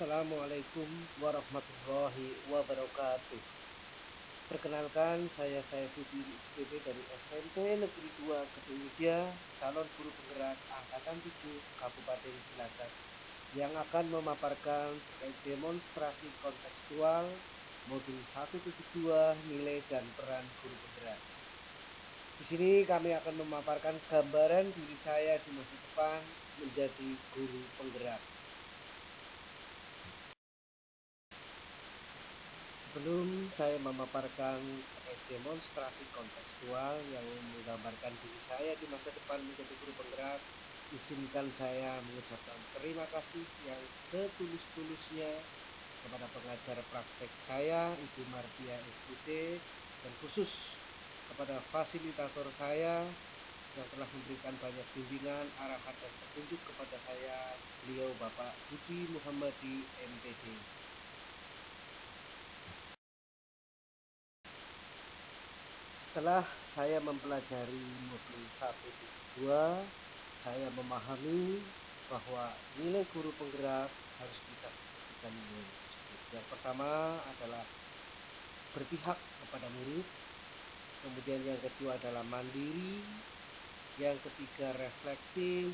Assalamualaikum warahmatullahi wabarakatuh. Perkenalkan, saya Saifuddin SPP dari SMP Negeri 2 Kedungja, calon guru penggerak Angkatan 7 Kabupaten Cilacap yang akan memaparkan terkait demonstrasi kontekstual modul 172 nilai dan peran guru penggerak. Di sini kami akan memaparkan gambaran diri saya di masa depan menjadi guru penggerak. Sebelum saya memaparkan terkait demonstrasi kontekstual yang menggambarkan diri saya di masa depan menjadi guru penggerak, izinkan saya mengucapkan terima kasih yang setulus-tulusnya kepada pengajar praktek saya, Ibu Martia SPT, dan khusus kepada fasilitator saya yang telah memberikan banyak bimbingan, arahan, dan petunjuk kepada saya, beliau Bapak Budi Muhammadi MPD. Setelah saya mempelajari modul 172, saya memahami bahwa nilai guru penggerak harus kita berikan nilai tersebut. Yang pertama adalah berpihak kepada murid, kemudian yang kedua adalah mandiri, yang ketiga reflektif,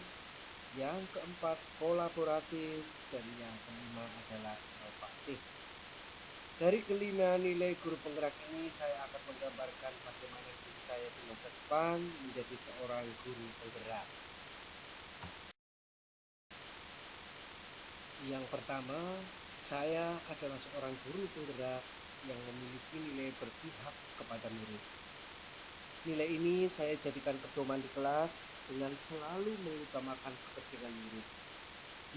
yang keempat kolaboratif, dan yang kelima adalah inovatif. Dari kelima nilai guru penggerak ini, saya akan menggambarkan bagaimana diri saya di masa depan menjadi seorang guru penggerak. Yang pertama, saya adalah seorang guru penggerak yang memiliki nilai berpihak kepada murid. Nilai ini saya jadikan pedoman di kelas dengan selalu mengutamakan kepentingan murid.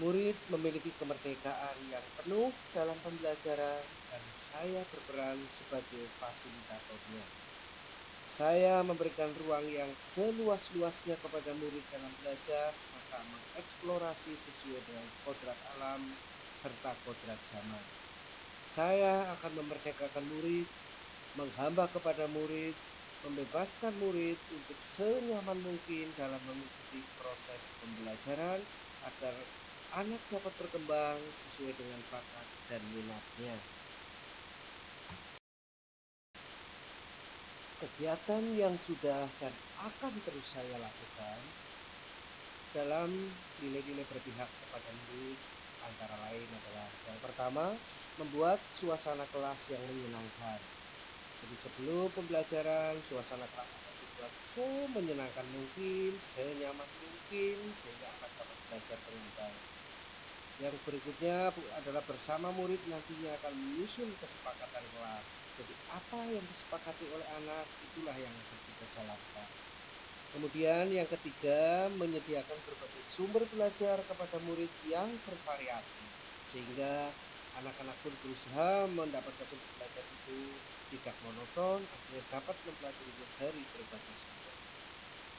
Murid memiliki kemerdekaan yang penuh dalam pembelajaran dan saya berperan sebagai fasilitatornya. Saya memberikan ruang yang seluas-luasnya kepada murid dalam belajar serta mengeksplorasi sesuai dengan kodrat alam serta kodrat zaman. Saya akan memerdekakan murid, menghamba kepada murid, membebaskan murid untuk senyaman mungkin dalam mengikuti proses pembelajaran agar anak dapat berkembang sesuai dengan bakat dan minatnya. Kegiatan yang sudah dan akan terus saya lakukan dalam nilai-nilai berpihak kepada murid antara lain adalah yang pertama, membuat suasana kelas yang menyenangkan. Jadi sebelum pembelajaran, suasana kelas akan dibuat semenyenangkan mungkin, senyaman mungkin, sehingga anak dapat belajar dengan baik. Yang berikutnya adalah bersama murid nantinya akan menyusun kesepakatan kelas. Jadi apa yang disepakati oleh anak itulah yang akan kita jalankan. Kemudian yang ketiga, menyediakan berbagai sumber belajar kepada murid yang bervariasi sehingga anak-anak pun berusaha mendapatkan sumber belajar itu tidak monoton, akhirnya dapat mempelajarinya dari berbagai sumber.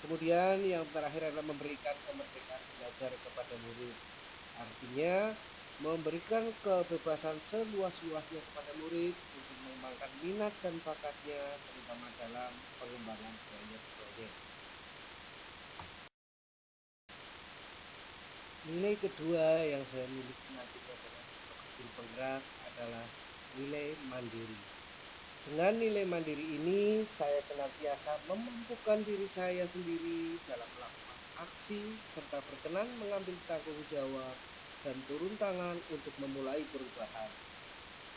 Kemudian yang terakhir adalah memberikan kemerdekaan belajar kepada murid. Artinya memberikan kebebasan seluas-luasnya kepada murid untuk mengembangkan minat dan bakatnya terutama dalam pengembangan proyek-proyek. Nilai kedua yang saya miliki nantinya adalah guru penggerak adalah nilai mandiri. Dengan nilai mandiri ini saya senantiasa memampukan diri saya sendiri dalam melakukan aksi serta berkenan mengambil tanggung jawab dan turun tangan untuk memulai perubahan.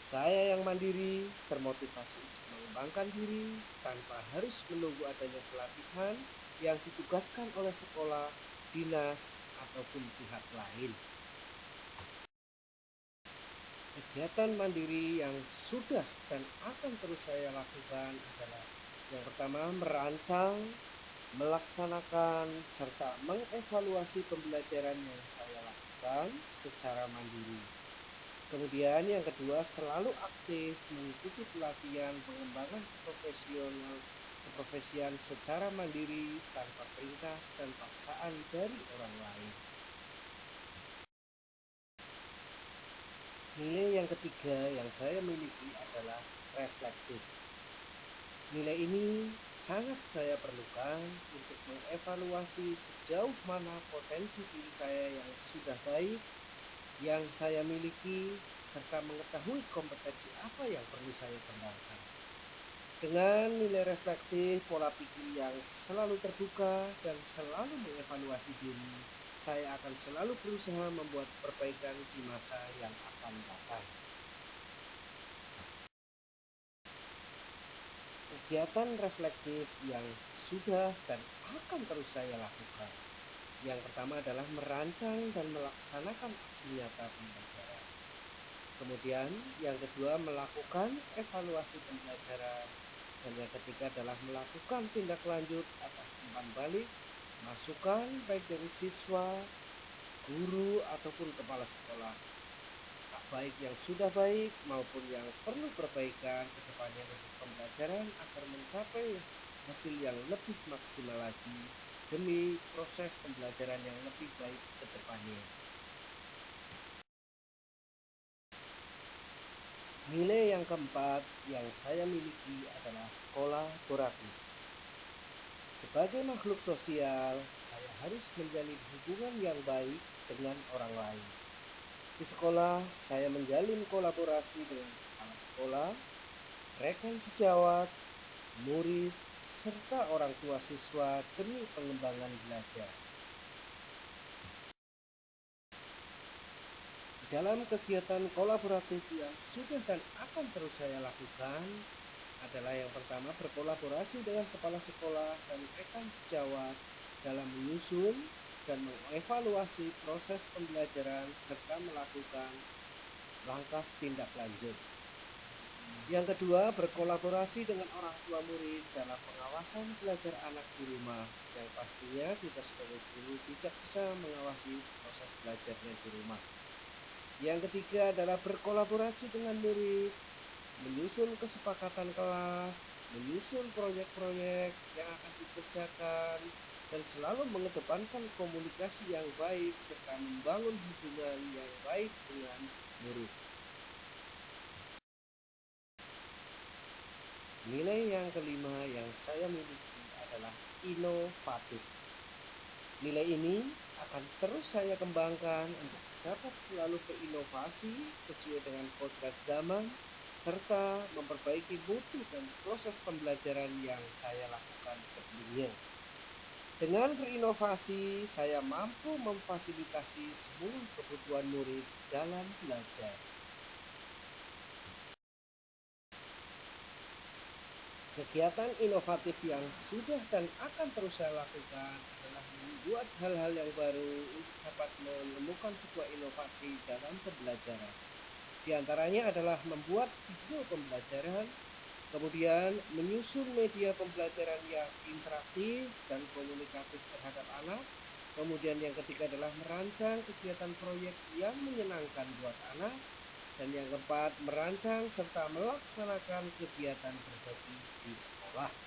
Saya yang mandiri termotivasi untuk mengembangkan diri tanpa harus menunggu adanya pelatihan yang ditugaskan oleh sekolah, dinas, ataupun pihak lain. Kegiatan mandiri yang sudah dan akan terus saya lakukan adalah yang pertama, merancang, melaksanakan, serta mengevaluasi pembelajaran yang saya lakukan secara mandiri. Kemudian yang kedua, selalu aktif mengikuti pelatihan pengembangan keprofesian secara mandiri tanpa perintah dan paksaan dari orang lain. Nilai yang ketiga yang saya miliki adalah reflektif. Nilai ini sangat saya perlukan untuk mengevaluasi sejauh mana potensi diri saya yang sudah baik yang saya miliki serta mengetahui kompetensi apa yang perlu saya kembangkan. Dengan nilai reflektif, pola pikir yang selalu terbuka dan selalu mengevaluasi diri, saya akan selalu berusaha membuat perbaikan di masa yang akan datang. Kegiatan reflektif yang sudah dan akan terus saya lakukan. Yang pertama adalah merancang dan melaksanakan aksi nyata pembelajaran. Kemudian yang kedua melakukan evaluasi pembelajaran. Dan yang ketiga adalah melakukan tindak lanjut atas umpan balik, masukan baik dari siswa, guru ataupun kepala sekolah, baik yang sudah baik maupun yang perlu perbaikan ke depannya untuk pembelajaran agar mencapai hasil yang lebih maksimal lagi demi proses pembelajaran yang lebih baik ke depannya. Nilai yang keempat yang saya miliki adalah kolaboratif. Sebagai makhluk sosial, saya harus menjalin hubungan yang baik dengan orang lain. Di sekolah, saya menjalin kolaborasi dengan kepala sekolah, rekan sejawat, murid, serta orang tua siswa demi pengembangan belajar. Dalam kegiatan kolaboratif yang sudah dan akan terus saya lakukan adalah yang pertama berkolaborasi dengan kepala sekolah dan rekan sejawat dalam menyusun dan mengevaluasi proses pembelajaran serta melakukan langkah tindak lanjut. Yang kedua, berkolaborasi dengan orang tua murid dalam pengawasan belajar anak di rumah, yang pastinya kita sebagai guru tidak bisa mengawasi proses belajarnya di rumah. Yang ketiga adalah berkolaborasi dengan murid, menyusun kesepakatan kelas, menyusun proyek-proyek yang akan dikerjakan, dan selalu mengedepankan komunikasi yang baik serta membangun hubungan yang baik dengan murid. Nilai yang kelima yang saya miliki adalah inovatif. Nilai ini akan terus saya kembangkan untuk dapat selalu berinovasi sesuai dengan kodrat zaman serta memperbaiki mutu dan proses pembelajaran yang saya lakukan sebelumnya. Dengan berinovasi, saya mampu memfasilitasi semua kebutuhan murid dalam belajar. Kegiatan inovatif yang sudah dan akan terus saya lakukan adalah membuat hal-hal yang baru untuk dapat menemukan sebuah inovasi dalam pembelajaran. Di antaranya adalah membuat video pembelajaran, kemudian menyusun media pembelajaran yang interaktif dan komunikatif terhadap anak. Kemudian yang ketiga adalah merancang kegiatan proyek yang menyenangkan buat anak. Dan yang keempat, merancang serta melaksanakan kegiatan berbagi di sekolah.